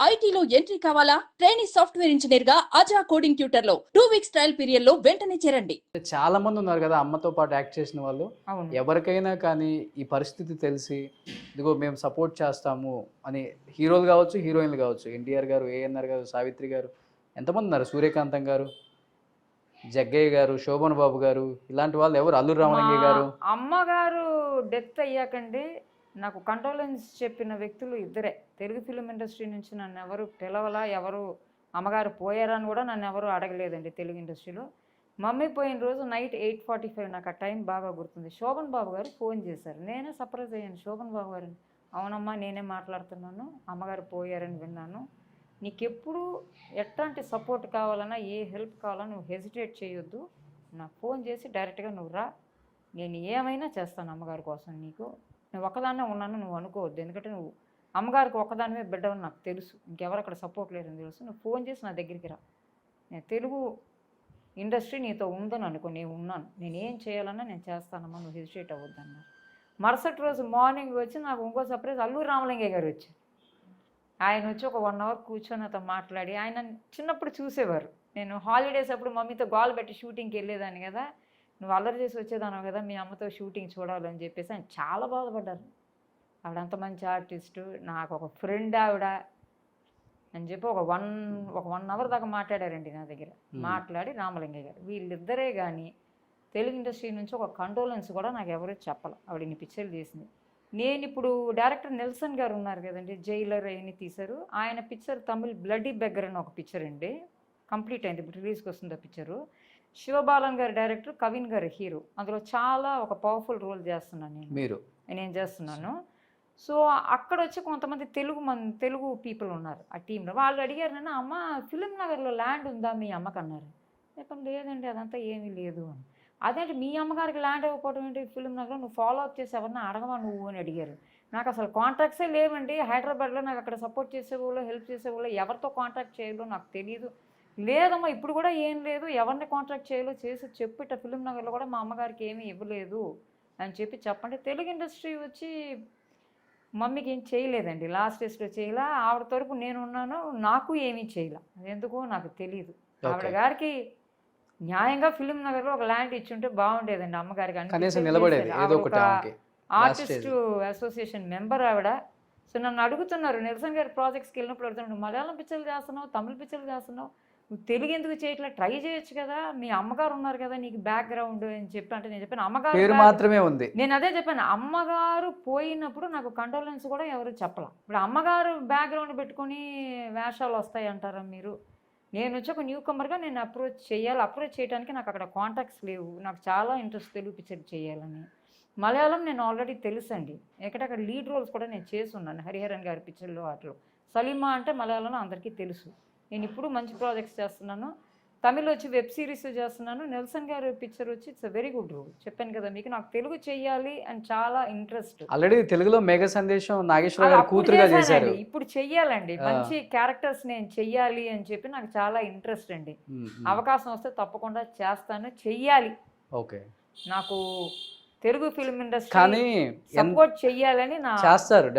ఐటీలో ఎంట్రీ కావాలా? Trainee software engineer గా అజా కోడింగ్ ట్యూటర్ లో 2 వీక్స్ ట్రయల్ పీరియడ్ లో వెంటనే చేరండి. చాలా మంది ఉన్నారు కదా అమ్మతో పాటు యాక్ట్ చేసిన వాళ్ళు. అవును. ఎవరికైనా కానీ ఈ పరిస్థితి తెలిసి ఇదిగో మేము సపోర్ట్ చేస్తాము అని హీరోలు కావచ్చు, హీరోయిన్లు కావచ్చు, ఎన్టీఆర్ గారు, ఏఎన్ఆర్ గారు, సావిత్రి గారు, ఎంతమంది ఉన్నారు, సూర్యకాంతం గారు, జగ్గయ్య గారు, శోభన్ బాబు గారు, ఇలాంటి వాళ్ళు ఎవరు, అల్లు రామలింగయ్య గారు. అమ్మగారు డెత్ అయ్యాకండి నాకు కండోలెన్స్ చెప్పిన వ్యక్తులు ఇద్దరే. తెలుగు ఫిలిం ఇండస్ట్రీ నుంచి నన్ను ఎవరు పిలవలా, ఎవరు అమ్మగారు పోయారని కూడా నన్ను ఎవరు అడగలేదండి తెలుగు ఇండస్ట్రీలో. మమ్మీ పోయిన రోజు నైట్ 8:45, నాకు ఆ టైం బాగా గుర్తుంది. శోభన్ బాబు గారు ఫోన్ చేశారు. నేనే సర్ప్రైజ్ అయ్యాను. శోభన్ బాబు గారు, అవునమ్మా నేనే మాట్లాడుతున్నాను, అమ్మగారు పోయారని విన్నాను, నీకెప్పుడు ఎట్లాంటి సపోర్ట్ కావాలన్నా, ఏ హెల్ప్ కావాలన్నా నువ్వు హెసిటేట్ చేయొద్దు, నాకు ఫోన్ చేసి డైరెక్ట్గా నువ్వు రా, నేను ఏమైనా చేస్తాను అమ్మగారి కోసం, నీకు నేను ఒక్కదాన్నే ఉన్నాను నువ్వు అనుకోవద్దు, ఎందుకంటే నువ్వు అమ్మగారికి ఒక్కదానివే బిడ్డవని నాకు తెలుసు, ఇంకెవరు అక్కడ సపోర్ట్ లేరని తెలుసు, నువ్వు ఫోన్ చేసి నా దగ్గరికి రా, నేను తెలుగు ఇండస్ట్రీ నీతో ఉందని అనుకో, నేను ఉన్నాను, నేను ఏం చేయాలన్నా నేను చేస్తానమ్మా, నువ్వు హెసిటేట్ అవ్వద్దు అన్నారు. మరుసటి రోజు మార్నింగ్ వచ్చి నాకు ఇంకో సర్ప్రైజ్, అల్లు రామలింగయ్య గారు వచ్చారు. ఆయన వచ్చి ఒక 1 అవర్ కూర్చొని అతను మాట్లాడి, ఆయన చిన్నప్పుడు చూసేవారు, నేను హాలిడేస్ అప్పుడు మమ్మీతో గోల్ పెట్టి షూటింగ్కి వెళ్ళేదాన్ని కదా, నువ్వు అల్లరి చేసి వచ్చేదాను కదా మీ అమ్మతో షూటింగ్ చూడాలని చెప్పేసి ఆయన చాలా బాధపడ్డారు. ఆవిడ అంత మంచి ఆర్టిస్టు, నాకు ఒక ఫ్రెండ్ ఆవిడ అని చెప్పి ఒక వన్ అవర్ దాకా మాట్లాడారండి నా దగ్గర. మాట్లాడి రామలింగయ్య గారు వీళ్ళిద్దరే కానీ తెలుగు ఇండస్ట్రీ నుంచి ఒక కండోలెన్స్ కూడా నాకు ఎవరూ చెప్పాలి. ఆవిడ ఇన్ని పిక్చర్లు చేసింది. నేను ఇప్పుడు డైరెక్టర్ నెల్సన్ గారు ఉన్నారు కదండి, జైలర్ అవన్నీ తీశారు. ఆయన పిక్చర్ తమిళ్ బ్లడీ బెగ్గర్ అని ఒక పిక్చర్ అండి, కంప్లీట్ అయింది, ఇప్పుడు రిలీజ్కి వస్తుంది ఆ పిక్చరు. శివబాలన్ గారు డైరెక్టర్, కవిన్ గారు హీరో. అందులో చాలా ఒక పవర్ఫుల్ రోల్ చేస్తున్నాను నేను చేస్తున్నాను. సో అక్కడ వచ్చి కొంతమంది తెలుగు పీపుల్ ఉన్నారు ఆ టీంలో. వాళ్ళు అడిగారు నన్ను, అమ్మ ఫిలిం నగర్లో ల్యాండ్ ఉందా మీ అమ్మకు అన్నారు. చెప్పండి లేదండి అదంతా ఏమీ లేదు అని. అదేంటి మీ అమ్మగారికి ల్యాండ్ ఇవ్వకపోవడం ఏంటి ఫిలిం నగర్లో, నువ్వు ఫాలో అప్ చేసి ఎవరన్నా అడగవా నువ్వు అని అడిగారు. నాకు అసలు కాంటాక్ట్సే లేవండి హైదరాబాద్లో, నాకు అక్కడ సపోర్ట్ చేసేవాళ్ళు, హెల్ప్ చేసేవాళ్ళు, ఎవరితో కాంటాక్ట్ చేయాలో నాకు తెలియదు. లేదమ్మా ఇప్పుడు కూడా ఏం లేదు, ఎవరిని కాంటాక్ట్ చేయాలో చేసి చెప్పిట ఫిలిం నగర్లో కూడా మా అమ్మగారికి ఏమీ ఇవ్వలేదు అని చెప్పండి. తెలుగు ఇండస్ట్రీ వచ్చి మమ్మీకి ఏం చేయలేదండి, లాస్ట్ డేస్లో చేయలే. ఆవిడ తరపు నేను ఉన్నాను, నాకు ఏమీ చేయలే, ఎందుకో నాకు తెలియదు. ఆవిడ గారికి న్యాయంగా ఫిలిం నగర్లో ఒక ల్యాండ్ ఇచ్చుంటే బాగుండేదండి అమ్మగారికి. ఆర్టిస్టు అసోసియేషన్ మెంబర్ ఆవిడ. సో నన్ను అడుగుతున్నారు, నెల్సన్ గారి ప్రాజెక్ట్స్కి వెళ్ళినప్పుడు అడుగుతున్నాను, నువ్వు మలయాళం పిక్చర్లు చేస్తున్నావు, తమిళ పిక్చర్లు చేస్తున్నావు, నువ్వు తెలుగు ఎందుకు చేయట్లా, ట్రై చేయొచ్చు కదా, మీ అమ్మగారు ఉన్నారు కదా నీకు బ్యాక్గ్రౌండ్ అని చెప్పి. అంటే నేను చెప్పాను అమ్మగారు మాత్రమే ఉంది, నేను అదే చెప్పాను, అమ్మగారు పోయినప్పుడు నాకు కండోలెన్స్ కూడా ఎవరు చెప్పలా. ఇప్పుడు అమ్మగారు బ్యాక్గ్రౌండ్ పెట్టుకొని వేషాలు వస్తాయి అంటారా మీరు? నేను వచ్చి ఒక న్యూ కమర్గా నేను అప్రోచ్ చేయడానికి నాకు అక్కడ కాంటాక్ట్స్ లేవు. నాకు చాలా ఇంట్రెస్ట్ తెలుగు పిక్చర్ చేయాలని. మలయాళం నేను ఆల్రెడీ తెలుసండి, ఎక్కడక్కడ లీడ్ రోల్స్ కూడా నేను చేసి ఉన్నాను హరిహరన్ గారి పిక్చర్లో. వాటిలో సలీమా అంటే మలయాళంలో అందరికీ తెలుసు. నేను ఇప్పుడు మంచి ప్రాజెక్ట్స్ చేస్తున్నాను. తమిళ్ వచ్చి వెబ్ సిరీస్ చేస్తున్నాను. నెల్సన్ గారి పిక్చర్ వచ్చి ఇట్స్ వెరీ గుడ్ రోల్. చెప్పాను కదా మీకు, నాకు తెలుగు చెయ్యాలి అని చాలా ఇంట్రెస్ట్. ఆల్రెడీ తెలుగులో మేఘ సందేశం నాగేశ్వర గారు కూతురుగా చేశారు. ఇప్పుడు చెయ్యాలండి, మంచి క్యారెక్టర్స్ నేను చెయ్యాలి అని చెప్పి నాకు చాలా ఇంట్రెస్ట్ అండి. అవకాశం వస్తే తప్పకుండా చేస్తాను, చెయ్యాలి. ఓకే, నాకు తెలుగు ఫిల్మ్ ఇండస్ట్రీ సపోర్ట్ చెయ్యాలని నా చేస్తారు.